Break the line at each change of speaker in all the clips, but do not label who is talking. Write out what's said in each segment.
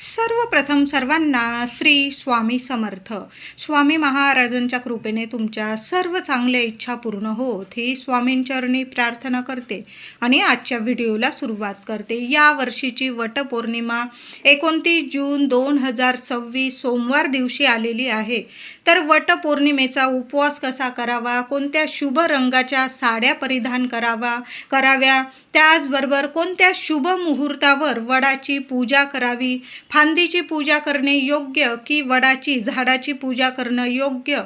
सर्वप्रथम सर्वांना श्री स्वामी समर्थ. स्वामी महाराजांच्या कृपेने तुमच्या सर्व चांगल्या इच्छा पूर्ण होत ही स्वामींचरणी प्रार्थना करते आणि आजच्या व्हिडिओला सुरुवात करते. या वर्षीची वटपौर्णिमा 29 जून 2026 सोमवार दिवशी आलेली आहे. तर वटपौर्णिमेचा उपवास कसा करावा, कोणत्या शुभ रंगाच्या साड्या परिधान कराव्या, त्याचबरोबर कोणत्या शुभ मुहूर्तावर वडाची पूजा करावी, फांदीची पूजा करणे योग्य की वडाची झाडाची पूजा करणं योग्य,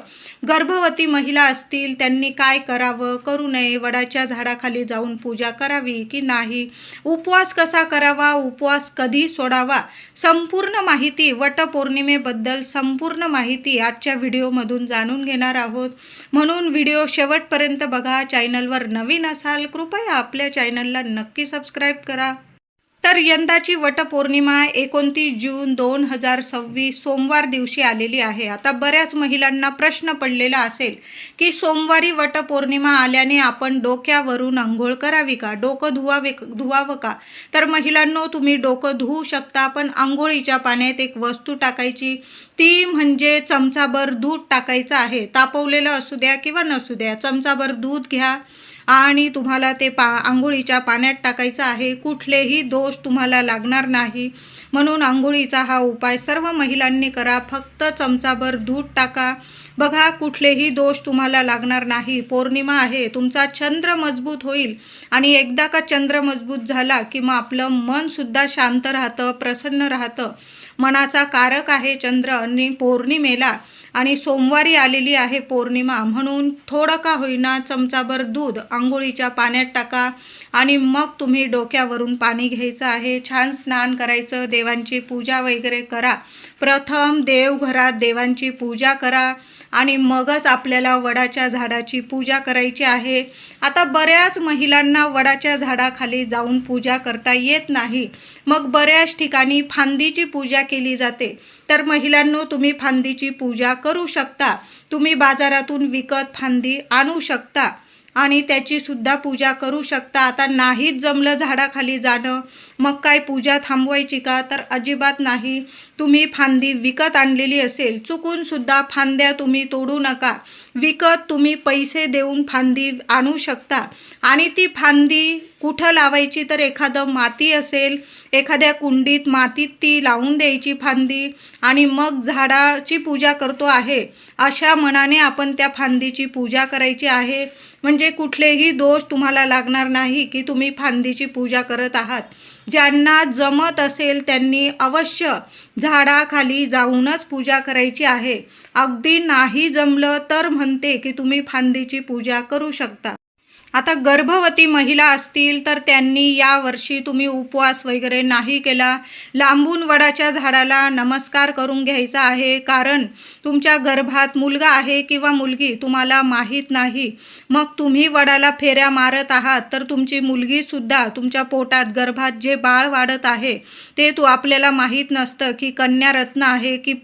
गर्भवती महिला असतील त्यांनी काय करावं करू नये, वडाच्या झाडाखाली जाऊन पूजा करावी की नाही, उपवास कसा करावा, उपवास कधी सोडावा, संपूर्ण माहिती वटपौर्णिमेबद्दल संपूर्ण माहिती आजच्या व्हिडिओमधून जाणून घेणार आहोत. म्हणून व्हिडिओ शेवटपर्यंत बघा. चॅनलवर नवीन असाल कृपया आपल्या चॅनलला नक्की सबस्क्राईब करा. तर यंदाची वटपौर्णिमा 29 जून 2026 सोमवार दिवशी आलेली आहे. आता बऱ्याच महिलांना प्रश्न पडलेला असेल की सोमवारी वटपौर्णिमा आल्याने आपण डोक्यावरून आंघोळ करावी का, डोकं धुवावं का. तर महिलांनो, तुम्ही डोकं धुवू शकता, पण आंघोळीच्या पाण्यात एक वस्तू टाकायची, ती म्हणजे चमचाभर दूध टाकायचं आहे. तापवलेलं असू द्या किंवा नसू द्या, चमचाभर दूध घ्या आणि तुम्हाला ते आंघोळीच्या पाण्यात टाकायचं आहे. कुठलेही दोष तुम्हाला लागणार नाही, म्हणून आंघोळीचा हा उपाय सर्व महिलांनी करा. फक्त चमचाभर दूध टाका. बघा, कुठलेही दोष तुम्हाला लागणार नाही. पौर्णिमा आहे, तुमचा चंद्र मजबूत होईल आणि एकदा का चंद्र मजबूत झाला की मग आपलं मनसुद्धा शांत राहतं, प्रसन्न राहतं. मनाचा कारक आहे चंद्र आणि पौर्णिमेला आणि सोमवारी आलेली आहे पौर्णिमा, म्हणून थोडं का होईना चमचाभर दूध आंघोळीच्या पाण्यात टाका आणि मग तुम्ही डोक्यावरून पाणी घ्यायचं आहे. छान स्नान करायचं, देवांची पूजा वगैरे करा. प्रथम देवघरात देवांची पूजा करा आणि मगच आपल्याला वडाच्या झाडाची पूजा करायची आहे. आता बऱ्याच महिलांना वडाच्या झाडाखाली जाऊन पूजा करता येत नाही. मग बऱ्याच ठिकाणी फांदीची पूजा केली जाते. तर महिलांनो, तुम्ही फांदीची पूजा करू शकता. तुम्ही बाजारातून विकत फांदी आणू शकता आणि त्याची सुद्धा पूजा करू शकता. आता नाहीच जमलं झाडाखाली जाणं, मग काय पूजा थांबवायची का, तर अजिबात नाही. तुम्ही फांदी विकत आणलेली असेल, चुकून सुद्धा फांद्या तुम्ही तोडू नका. विकत तुम्ही पैसे देऊन फांदी आणू शकता आणि ती फांदी कुठं लावायची, तर एखादं माती असेल, एखाद्या कुंडीत मातीत ती लावून द्यायची फांदी आणि मग झाडाची पूजा करतो आहे अशा मनाने आपण त्या फांदीची पूजा करायची आहे. म्हणजे कुठलेही दोष तुम्हाला लागणार नाही की तुम्ही फांदीची पूजा करत आहात. ज्यांना जमत असेल त्यांनी अवश्य झाडाखाली जाऊनच पूजा करायची आहे. अगदी नाही जमलं तर म्हणते की तुम्ही फांदीची पूजा करू शकता. आता गर्भवती महिला असतील तर त्यांनी यावर्षी तुम्ही उपवास वगैरे नाही केला, लांबून वडाच्या झाडाला नमस्कार करून घ्यायचा आहे. कारण तुमच्या गर्भात मुलगा आहे किंवा मुलगी तुम्हाला माहीत नाही. मग तुम्ही वडाला फेऱ्या मारत आहात तर तुमची मुलगीसुद्धा तुमच्या पोटात गर्भात जे बाळ वाढत आहे ते आपल्याला माहीत नसतं की कन्यारत्न आहे की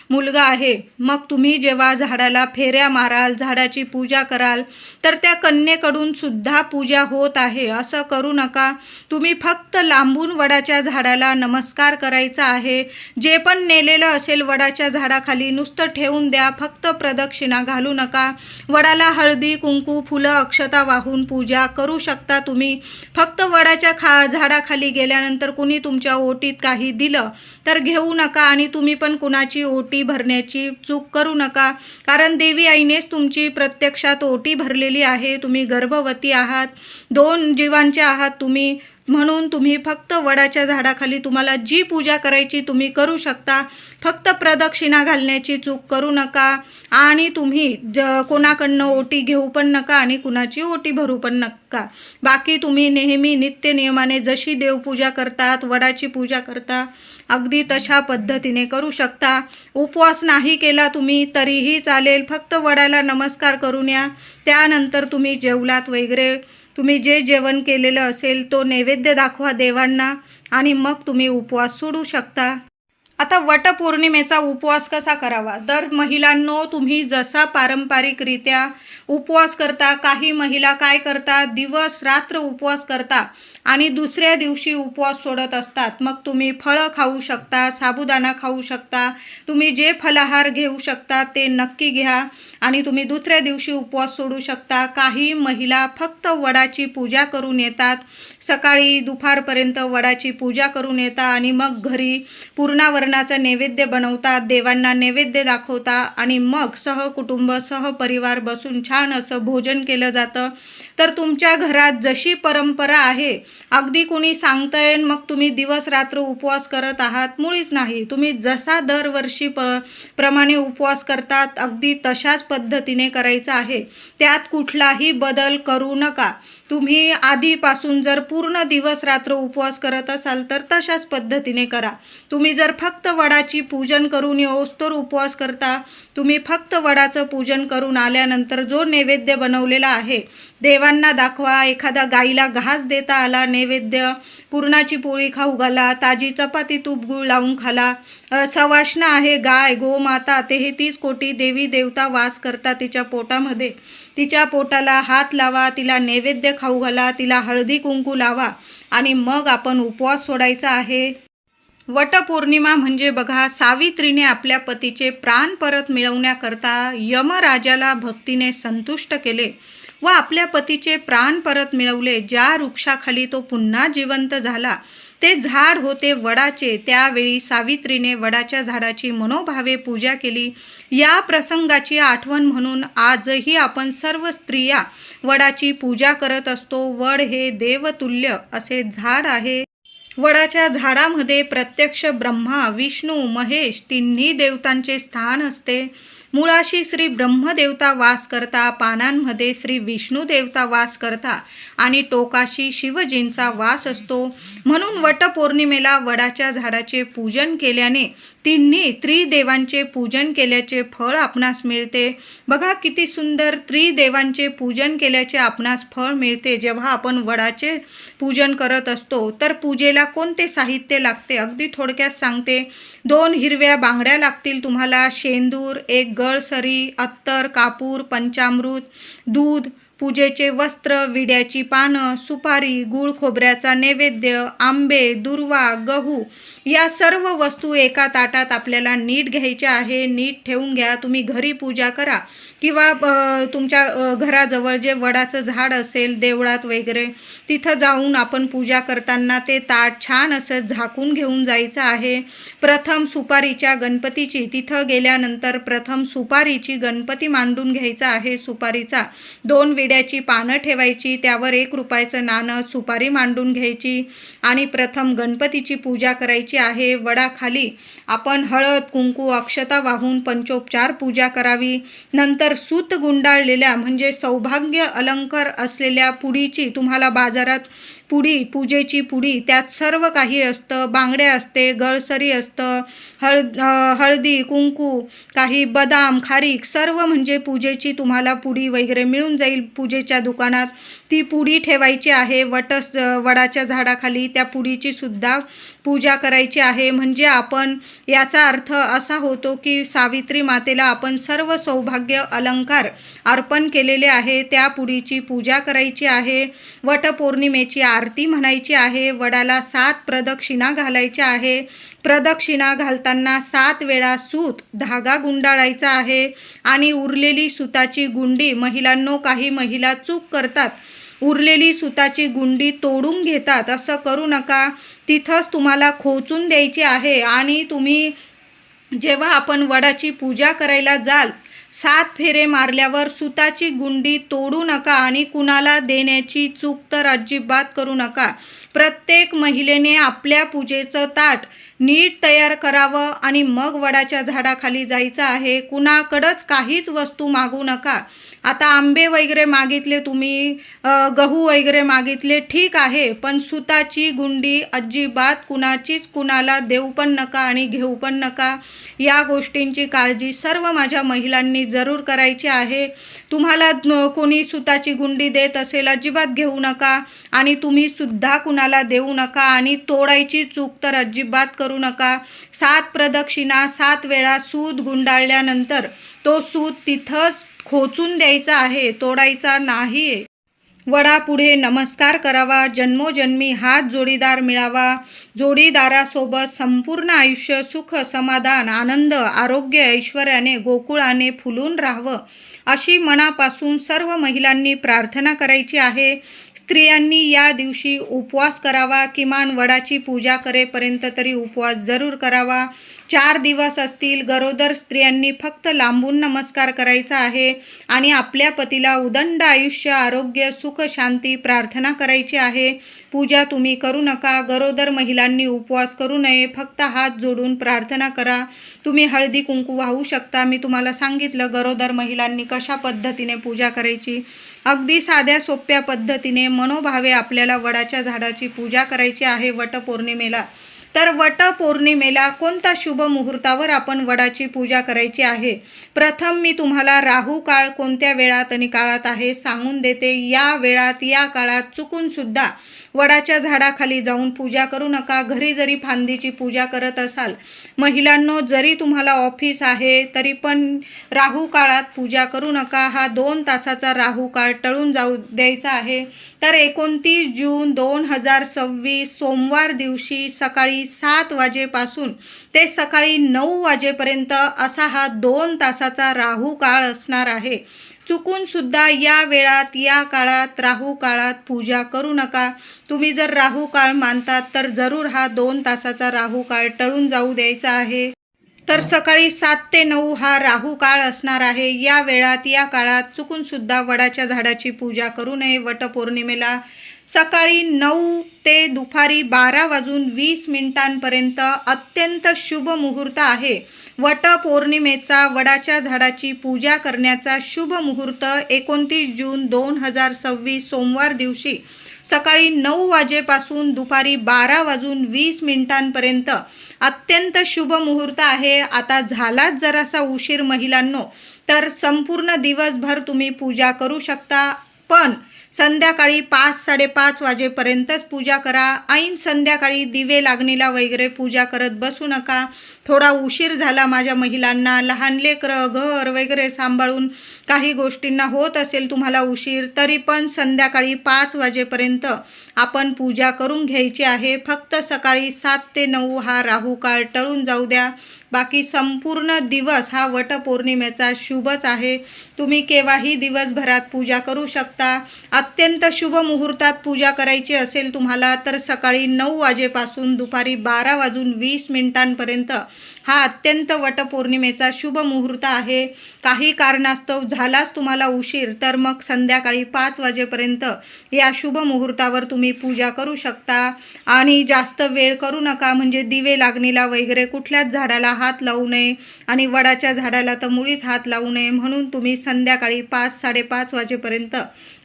मुलगा आहे. मग तुम्ही जेव्हा झाडाला फेऱ्या माराल, झाडाची पूजा कराल, तर त्या कन्येकडून सुद्धा पूजा होत आहे. असं करू नका. तुम्ही फक्त लांबून वडाच्या झाडाला नमस्कार करायचा आहे. जे पण नेलेलं असेल वडाच्या झाडाखाली नुसतं ठेवून द्या, फक्त प्रदक्षिणा घालू नका. वडाला हळदी कुंकू फुलं अक्षता वाहून पूजा करू शकता तुम्ही. फक्त वडाच्या झाडाखाली गेल्यानंतर कुणी तुमच्या ओटीत काही दिलं तर घेऊ नका आणि तुम्ही पण कुणाची ओटी भरण्याची चूक करू नका. कारण देवी आईनेच तुमची प्रत्यक्षात ओटी भरलेली आहे. तुम्ही गर्भवती आहात, 2 जीवांचे आहात तुम्ही, म्हणून तुम्ही फक्त वडाच्या झाडाखाली तुम्हाला जी पूजा करायची तुम्ही करू शकता. फक्त प्रदक्षिणा घालण्याची चूक करू नका आणि तुम्ही कोणाकडनं ओटी घेऊ पण नका आणि कुणाची ओटी भरू पण नका. बाकी तुम्ही नेहमी नित्य नियमाने जशी देवपूजा करतात, वडाची पूजा करता, अगदी तशा पद्धतीने करू शकता. उपवास नाही केला तुम्ही तरीही चालेल. फक्त वडाला नमस्कार करून या. त्यानंतर तुम्ही जेवलात वगैरे, तुम्ही जे जेवण केलेलं असेल तो नैवेद्य दाखवा देवांना आणि मग तुम्ही उपवास सोडू शकता. आता वटपौर्णिमेचा उपवास कसा करावा? तर महिलांनो, तुम्ही जसा पारंपरिकरित्या उपवास करता, काही महिला काय करतात, दिवस रात्र उपवास करता आणि दुसऱ्या दिवशी उपवास सोडत असतात. मग तुम्ही फळं खाऊ शकता, साबुदाणा खाऊ शकता, तुम्ही जे फलाहार घेऊ शकता ते नक्की घ्या आणि तुम्ही दुसऱ्या दिवशी उपवास सोडू शकता. काही महिला फक्त वडाची पूजा करून येतात, सकाळी दुपारपर्यंत वडाची पूजा करून येतात आणि मग घरी पूर्णावरणाचं नैवेद्य बनवतात, देवांना नैवेद्य दाखवता आणि मग सहकुटुंब सहपरिवार बसून छान असं भोजन केलं जातं. तर तुमच्या घरात जशी परंपरा आहे, अगदी कुणी सांगतंय मग तुम्ही दिवस रात्र उपवास करत आहात, मुळीच नाही. तुम्ही जसा दरवर्षी प्रमाणे उपवास करतात अगदी तशाच पद्धतीने करायचं आहे. त्यात कुठलाही बदल करू नका. तुम्ही आधीपासून जर पूर्ण दिवस रात्र उपवास करत असाल तर तशाच पद्धतीने करा. तुम्ही जर फक्त वडाची पूजन करून येऊस्तोवर उपवास करता, तुम्ही फक्त वडाचं पूजन करून आल्यानंतर जो नैवेद्य बनवलेला आहे देवांना दाखवा. एखादा गाईला घास देता आला नैवेद्य, पुरणाची पोळी खाऊ घाला, ताजी चपाती तूप गूळ लावून खाला. सवाष्ण आहे गाय गोमाता, 33 कोटी देवी देवता वास करतात तिच्या पोटामध्ये. तिच्या पोटाला हात लावा, तिला नैवेद्य खाऊ घाला, तिला हळदी कुंकू लावा आणि मग आपण उपवास सोडायचा आहे. वटपौर्णिमा म्हणजे बघा, सावित्रीने आपल्या पतीचे प्राण परत मिळवण्याकरता यमराजाला भक्तीने संतुष्ट केले व आपल्या पतीचे प्राण परत मिळवले. ज्या वृक्षाखाली तो पुन्हा जिवंत झाला ते झाड होते वडाचे. त्यावेळी सावित्रीने वडाच्या झाडाची मनोभावे पूजा केली. या प्रसंगाची आठवण म्हणून आजही आपण सर्व स्त्रिया वडाची पूजा करत असतो. वड हे देवतुल्य असे झाड आहे. वडाच्या झाडामध्ये प्रत्यक्ष ब्रह्मा विष्णू महेश तिन्ही देवतांचे स्थान असते. मुळाशी श्री ब्रह्मदेवता वास करता, पानांमध्ये श्री विष्णू देवता वास करता आणि टोकाशी शिवजींचा वास असतो. म्हणून वटपौर्णिमेला वडाच्या झाडाचे पूजन केल्याने तिन्ही त्रिदेवांचे पूजन केल्याचे फळ आपणास मिळते. बघा किती सुंदर, त्रिदेवांचे पूजन केल्याचे आपणास फळ मिळते जेव्हा आपण वडाचे पूजन करत असतो. तर पूजेला कोणते साहित्य लागते अगदी थोडक्यात सांगते. 2 हिरव्या बांगड्या लागतील तुम्हाला, शेंदूर, 1 गळसरी, अत्तर, कापूर, पंचामृत, दूध, पूजेचे वस्त्र, विड्याची पानं, सुपारी, गूळ खोबऱ्याचा नैवेद्य, आंबे, दुर्वा, गहू या सर्व वस्तू एका ताटात आपल्याला नीट घ्यायच्या आहे. नीट ठेवून घ्या. तुम्ही घरी पूजा करा किंवा तुमच्या घराजवळ जे वडाचं झाड असेल देवळात वगैरे तिथं जाऊन आपण पूजा करताना ते ताट छान असं झाकून घेऊन जायचं आहे. प्रथम सुपारीच्या गणपतीची, तिथं गेल्यानंतर प्रथम सुपारीची गणपती मांडून घ्यायचा आहे. सुपारीचा 2 विड्याची पानं ठेवायची, त्यावर 1 रुपयाचं नाणं, सुपारी मांडून घ्यायची आणि प्रथम गणपतीची पूजा करायची आहे. वडाखाली आपण हळद कुंकू अक्षता वाहून पंचोपचार पूजा करावी. नंतर सूत गुंडाळलेल्या म्हणजे सौभाग्य अलंकार असलेल्या पुडीची, तुम्हाला बाजारात पुडी, पूजेची पुडी, त्यात सर्व काही असतं. बांगड्या असते, गळसरी असतं, हळदी कुंकू, काही बदाम खारीक, सर्व म्हणजे पूजेची तुम्हाला पुडी वगैरे मिळून जाईल पूजेच्या दुकानात. ती पुडी ठेवायची आहे वडाच्या झाडाखाली. त्या पुडीची सुद्धा पूजा करायची आहे. म्हणजे आपण याचा अर्थ असा होतो की सावित्री मातेला आपण सर्व सौभाग्य अलंकार अर्पण केलेले आहे. त्या पुडीची पूजा करायची आहे. वटपौर्णिमेची आरती म्हणायची आहे. वडाला 7 प्रदक्षिणा घालायच्या आहे. प्रदक्षिणा घालताना 7 वेळा सूत धागा गुंडाळायचा आहे आणि उरलेली सुताची गुंडी, महिलांनो काही महिला चूक करतात, उरलेली सुताची गुंडी तोडून घेतात. असं करू नका. तिथंच तुम्हाला खोचून द्यायची आहे आणि तुम्ही जेव्हा आपण वडाची पूजा करायला जाल 7 फेरे मारल्यावर सुताची गुंडी तोडू नका आणि कुणाला देण्याची चूक तर अजिबात करू नका. प्रत्येक महिलेने आपल्या पूजेचं ताट नीट तयार करावं आणि मग वडाच्या झाडाखाली जायचं आहे. कुणाकडंच काहीच वस्तू मागू नका. आता आंबे वगैरे मागितले तुम्ही, गहू वगैरे मागितले, ठीक आहे, पण सुताची गुंडी अजिबात कुणाला देऊ पण नका आणि घेऊ पण नका. या गोष्टींची काळजी सर्व माझ्या महिलांनी जरूर करायची आहे. तुम्हाला कोणी सुताची गुंडी देत असेल अजिबात घेऊ नका आणि तुम्ही सुद्धा कुणाला देऊ नका आणि तोडायची चूक तर अजिबात करू नका. 7 प्रदक्षिणा 7 वेळा सूत गुंडाळल्यानंतर तो सूत तिथंच खोचून द्यायचा आहे, तोडायचा नाही. वडापुढे नमस्कार करावा. जन्मोजन्मी हाच जोडीदार मिळावा. जोडीदारासोबत संपूर्ण आयुष्य सुख, समाधान, आनंद, आरोग्य, ऐश्वर्याने, गोकुळाने फुलून राहावं अशी मनापासून सर्व महिलांनी प्रार्थना करायची आहे. स्त्रियांनी या दिवशी उपवास करावा. किमान वडाची पूजा करेपर्यंत तरी उपवास जरूर करावा. 4 दिवस असतील. गरोदर स्त्रियांनी फक्त लांबून नमस्कार करायचा आहे आणि आपल्या पतीला उदंड आयुष्य, आरोग्य, सुख, शांती प्रार्थना करायची आहे. पूजा तुम्ही करू नका. गरोदर महिलांनी उपवास करू नये. फक्त हात जोडून प्रार्थना करा. तुम्ही हळदी कुंकू वाहू शकता. मी तुम्हाला सांगितलं गरोदर महिलांनी कशा पद्धतीने पूजा करायची. अगदी साध्या सोप्या पद्धतीने मनोभावे आपल्याला वडाच्या झाडाची पूजा करायची आहे वटपौर्णिमेला. तर वटपौर्णिमेला कोणत्या शुभ मुहूर्तावर आपण वडाची पूजा करायची आहे? प्रथम मी तुम्हाला राहू काळ कोणत्या वेळात आणि काळात आहे सांगून देते. या वेळात, या काळात चुकून सुद्धा वडाच्या झाडाखाली जाऊन पूजा करू नका. घरी जरी फांदीची पूजा करत असाल, महिलांनो, जरी तुम्हाला ऑफिस आहे तरी पण राहू काळात पूजा करू नका. हा 2 तासाचा राहू काळ टळून जाऊ द्यायचा आहे. तर 29 जून 2026 सोमवार दिवशी सकाळी 7 वाजेपासून ते सकाळी 9 वाजेपर्यंत असा हा 2 तासाचा राहू काळ असणार आहे. चुकून सुद्धा या वेळात, या काळात, राहू काळात पूजा करू नका. तुम्ही जर राहू काळ मानतात तर जरूर हा 2 तासाचा राहू काळ टळून जाऊ द्यायचा आहे. तर सकाळी 7 ते 9 हा राहू काळ असणार आहे. या वेळात, या काळात चुकून सुद्धा वडाच्या झाडाची पूजा करू नये. वटपौर्णिमेला सकाळी 9 ते दुपारी 12:20 अत्यंत शुभ मुहूर्त आहे. वटपौर्णिमेचा वडाच्या झाडाची पूजा करण्याचा शुभ मुहूर्त 29 जून 2026 सोमवार दिवशी सकाळी 9 वाजेपासून दुपारी 12:20 अत्यंत शुभ मुहूर्त आहे. आता झालाच जरासा उशीर महिलांनो, तर संपूर्ण दिवसभर तुम्ही पूजा करू शकता, पण संध्याकाळी 5-5:30 वाजेपर्यंतच पूजा करा. ऐन संध्याकाळी दिवे लागणीला वगैरे पूजा करत बसू नका. थोडा उशीर झाला माझ्या महिलांना, लहान लेकरं, घर वगैरे सांभाळून काही गोष्टींना होत असेल तुम्हाला उशीर, तरी पण संध्याकाळी 5 वाजेपर्यंत आपण पूजा करून घ्यायची आहे. फक्त सकाळी 7 ते 9 हा राहू काळ टळून जाऊ द्या. बाकी संपूर्ण दिवस हा वटपौर्णिमेचा शुभच आहे. तुम्ही केव्हाही दिवसभरात पूजा करू शकता. अत्यंत शुभ मुहूर्तात पूजा करायची असेल तुम्हाला तर सकाळी 9 वाजेपासून दुपारी 12:20 हा अत्यंत वटपौर्णिमेचा शुभ मुहूर्त आहे. काही कारणास्तव झालाच तुम्हाला उशीर तर मग संध्याकाळी 5 वाजेपर्यंत या शुभ मुहूर्तावर तुम्ही पूजा करू शकता. आणि जास्त वेळ करू नका, म्हणजे दिवे लागणीला वगैरे कुठल्याच झाडाला हात लावू नये आणि वडाच्या झाडाला तर मुळीच हात लावू नये. म्हणून तुम्ही संध्याकाळी 5-5:30 वाजेपर्यंत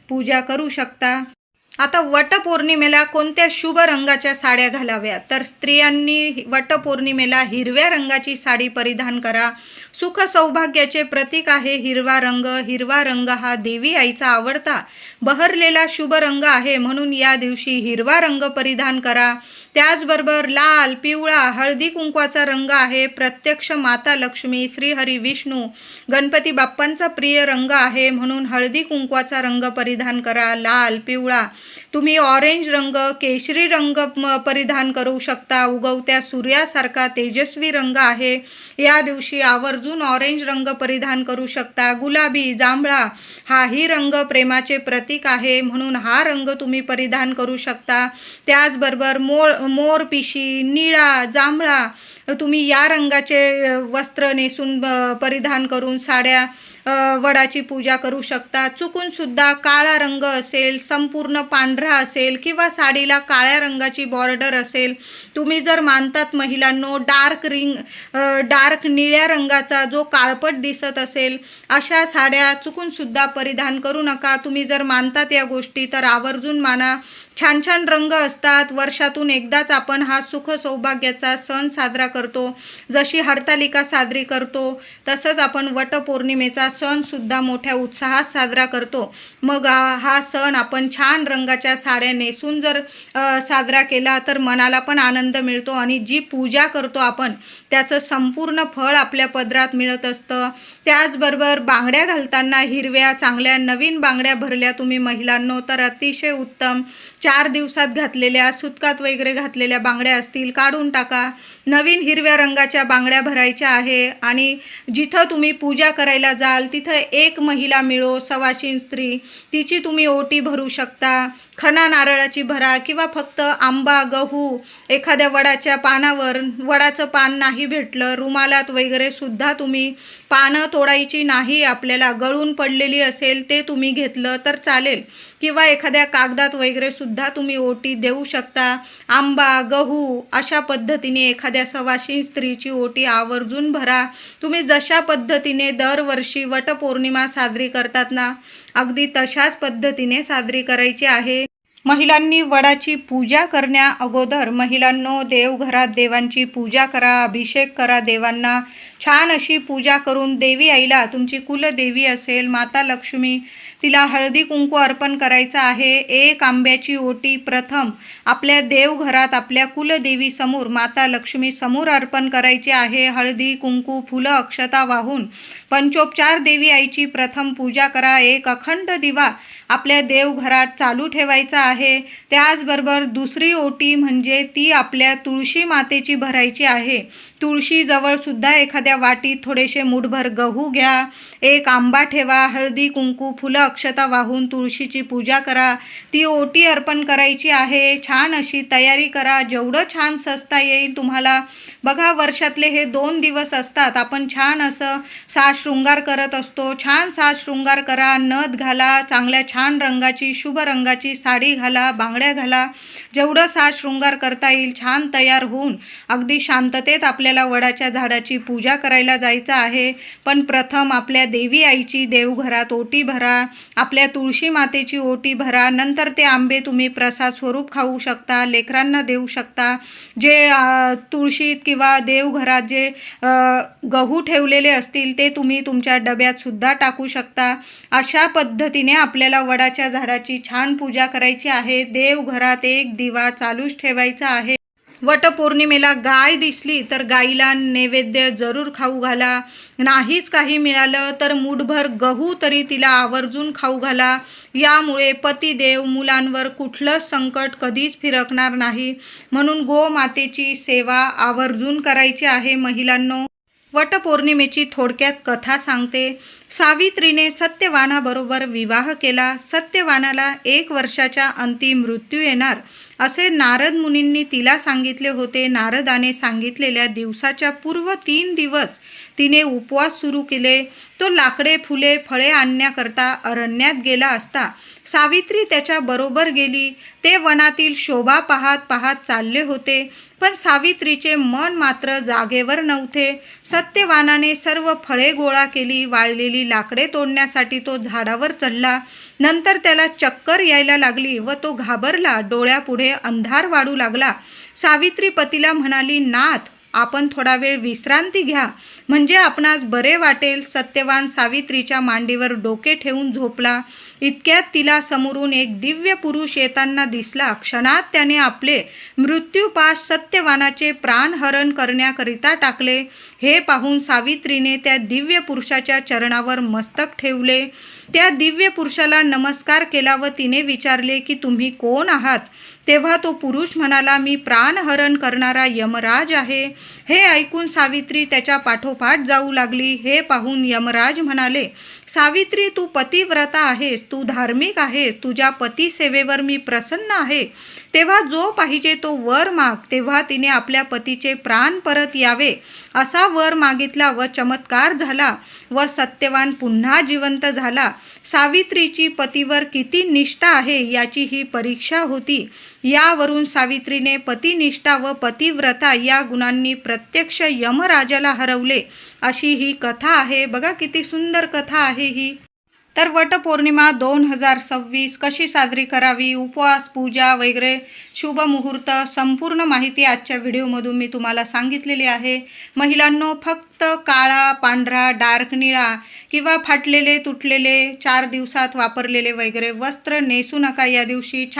पूजा करू शकता. आता वटपौर्णिमेला कोणत्या शुभ रंगाच्या साड्या घालाव्या? तर स्त्रियांनी वटपौर्णिमेला हिरव्या रंगाची साडी परिधान करा. सुख सौभाग्याचे प्रतीक आहे हिरवा रंग. हिरवा रंग हा देवी आईचा आवडता बहरलेला शुभ रंग आहे, म्हणून या दिवशी हिरवा रंग परिधान करा. त्याचबरोबर लाल, पिवळा, हळदी कुंकवाचा रंग आहे. प्रत्यक्ष माता लक्ष्मी, श्रीहरी विष्णू, गणपती बाप्पांचा प्रिय रंग आहे, म्हणून हळदी कुंकवाचा रंग परिधान करा. लाल, पिवळा, तुम्ही ऑरेंज रंग, केशरी रंग परिधान करू शकता. उगवत्या सूर्यासारखा तेजस्वी रंग आहे. या दिवशी आवर्जून ऑरेंज रंग परिधान करू शकता. गुलाबी, जांभळा हाही रंग प्रेमाचे प्रतीक आहे, म्हणून हा रंग तुम्ही परिधान करू शकता. त्याचबरोबर मोरपिशी, निळा, जांभळा तुम्ही या रंगाचे वस्त्र नेसून परिधान करून साड्या वडाची पूजा करू शकता. चुकून सुद्धा काळा रंग असेल, संपूर्ण पांढरा असेल किंवा साडीला काळ्या रंगाची बॉर्डर असेल, तुम्ही जर मानतात महिलांनो डार्क निळ्या रंगाचा जो काळपट दिसत असेल अशा साड्या चुकून सुद्धा परिधान करू नका. तुम्ही जर मानतात या गोष्टी तर आवर्जून माना. छान छान रंग असतात. वर्षातून एकदाच आपण हा सुख सौभाग्याचा सण साजरा करतो. जशी हरतालिका साजरी करतो तसंच आपण वटपौर्णिमेचा सण सुद्धा मोठ्या उत्साहात साजरा करतो. मग हा सण आपण छान रंगाच्या साड्या नेसून जर साजरा केला तर मनाला पण आनंद मिळतो आणि जी पूजा करतो आपण त्याचं संपूर्ण फळ आपल्या पदरात मिळत असतं. त्याचबरोबर बांगड्या घालताना हिरव्या चांगल्या नवीन बांगड्या भरल्या तुम्ही महिलांनो तर अतिशय उत्तम. 4 दिवसात घातलेल्या सुतकात वगैरे घातलेल्या बांगड्या असतील काढून टाका. नवीन हिरव्या रंगाच्या बांगड्या भरायच्या आहे आणि जिथं तुम्ही पूजा करायला जाल तिथं एक महिला मिळो, सवाशीण स्त्री, तिची तुम्ही ओटी भरू शकता. खणा नारळाची भरा किंवा फक्त आंबा, गहू, एखाद्या वडाच्या पानावर, वडाचं पान नाही भेटलं रुमालात वगैरे सुद्धा तुम्ही पानं तोडायची नाही, आपल्याला गळून पडलेली असेल ते तुम्ही घेतलं तर चालेल किंवा एखाद्या कागदात वगैरे सुद्धा तुम्ही ओटी देऊ शकता. आंबा, गहू अशा पद्धतीने एखाद्या सवाशीण स्त्रीची ओटी आवर्जून भरा. तुम्ही जशा पद्धतीने दरवर्षी वटपौर्णिमा साजरी करतात ना, अगदी तशाच पद्धतीने साजरी करायची आहे. महिलांनी वडाची पूजा करण्या अगोदर महिलांनो देवघरात देवांची पूजा करा, अभिषेक करा देवांना. छान अशी पूजा करून देवी आईला, तुमची कुलदेवी असेल माता लक्ष्मी, तिला हळदी कुंकू अर्पण करायचं आहे. एक आंब्याची ओटी प्रथम आपल्या देवघरात आपल्या कुलदेवी समोर माता लक्ष्मी समोर अर्पण करायची आहे. हळदी कुंकू फुलं अक्षता वाहून पंचोपचार देवी आईची प्रथम पूजा करा. एक अखंड दिवा आपल्या देवघरात चालू ठेवायचा आहे. त्याचबरोबर दुसरी ओटी म्हणजे ती आपल्या तुळशी मातेची भरायची आहे. तुळशीजवळ सुद्धा एखाद्या वाटीत थोडेसे मुठभर गहू घ्या, एक आंबा ठेवा, हळदी कुंकू फुलं अक्षता वाहून तुळशीची पूजा करा. ती ओटी अर्पण करायची आहे. छान अशी तयारी करा, जेवढं छान सजता येईल तुम्हाला. बघा वर्षातले हे 2 दिवस असतात, आपण छान असं साज शृंगार करत असतो. छान साज शृंगार करा, नथ घाला, चांगल्या छान रंगाची शुभ रंगाची साडी घाला, बांगड्या घाला. जेवढं साज शृंगार करता येईल छान तयार होऊन अगदी शांततेत आपल्याला वडाच्या झाडाची पूजा करायला जायचं आहे. पण प्रथम आपल्या देवी आईची देवघरात ओटी भरा, आपल्या तुळशी मातेची ओटी भरा. नंतर ते आंबे तुम्ही प्रसाद स्वरूप खाऊ शकता, लेकरांना देऊ शकता. जे तुळशीत किंवा देवघरात जे गहू ठेवलेले असतील ते तुम्ही तुमच्या डब्यात सुद्धा टाकू शकता. अशा पद्धतीने आपल्याला वडाच्या झाडाची छान पूजा करायची आहे. देवघरात एक दिवा चालूच ठेवायचा आहे. वटपौर्णिमेला गाय दिसली तर गाईला नैवेद्य जरूर खाऊ घाला. नाहीच काही मिळालं तर मूठभर गहू तरी तिला आवर्जून खाऊ घाला. यामुळे पतिदेव मुलांवर कुठलंच संकट कधीच फिरकणार नाही. म्हणून गोमातेची सेवा आवर्जून करायची आहे महिलांनो. वटपौर्णिमेची थोडक्यात कथा सांगते. सावित्रीने सत्यवानाबरोबर विवाह केला. सत्यवानाला 1 वर्षाच्या अंती मृत्यू येणार असे नारद मुनींनी तिला सांगितले होते. नारदाने सांगितलेल्या दिवसाच्या पूर्व 3 दिवस तिने उपवास सुरू केले. तो लाकडे फुले फळे आणण्याकरता अरण्यात गेला असता सावित्री त्याच्या बरोबर गेली. ते वनातील शोभा पाहत पाहत चालले होते, पण सावित्रीचे मन मात्र जागेवर नव्हते. सत्यवानाने सर्व फळे गोळा केली. वाळलेली लाकडे तोडण्यासाठी तो झाडावर चढला. नंतर त्याला चक्कर यायला लागली व तो घाबरला. डोळ्यापुढे अंधार वाढू लागला. सावित्री पतीला म्हणाली, नाथ, आपण थोडा वेळ विश्रांती घ्या, म्हणजे आपणास बरे वाटेल. सत्यवान सावित्रीच्या मांडीवर डोके ठेवून झोपला. इतक्यात तिला समोरून एक दिव्य पुरुष येताना दिसला. क्षणात त्याने आपले मृत्यूपाश सत्यवानाचे प्राणहरण करण्याकरिता टाकले. हे पाहून सावित्रीने त्या दिव्य पुरुषाच्या चरणावर मस्तक ठेवले. त्या दिव्य पुरुषाला नमस्कार केला व तिने विचारले की तुम्ही कोण आहात? तेव्हा तो पुरुष म्हणाला, मी प्राणहरण करणारा यमराज आहे. हे ऐकून सावित्री त्याच्या पाठोपाठ जाऊ लागली. हे पाहून यमराज म्हणाले, सावित्री, तू पतिव्रता आहेस, तू धार्मिक आहेस, तुझ्या पतिसेवेवर मी प्रसन्न आहे. तेव्हा जो पाहिजे तो वर माग. तेव्हा तिने आपल्या पतीचे प्राण परत यावे असा वर मागितला व चमत्कार झाला व सत्यवान पुन्हा जिवंत झाला. सावित्रीची पतीवर किती निष्ठा आहे याची ही परीक्षा होती. यावरून सावित्रीने पतिनिष्ठा व पतिव्रता या गुणांनी प्रत्यक्ष यमराजाला हरवले, अशी ही कथा आहे. बघा किती सुंदर कथा आहे ही. तर वटपौर्णिमा 2026 कशी साजरी करावी, उपवास, पूजा वगैरे शुभ मुहूर्त संपूर्ण माहिती आजच्या व्हिडिओमधून मी तुम्हाला सांगितलेली आहे. महिलांनो, फक्त काळा, पांढरा, डार्क निळा किंवा फाटलेले, तुटलेले 4 दिवसात वापरलेले वगैरे वस्त्र नेसू नका. या दिवशी छान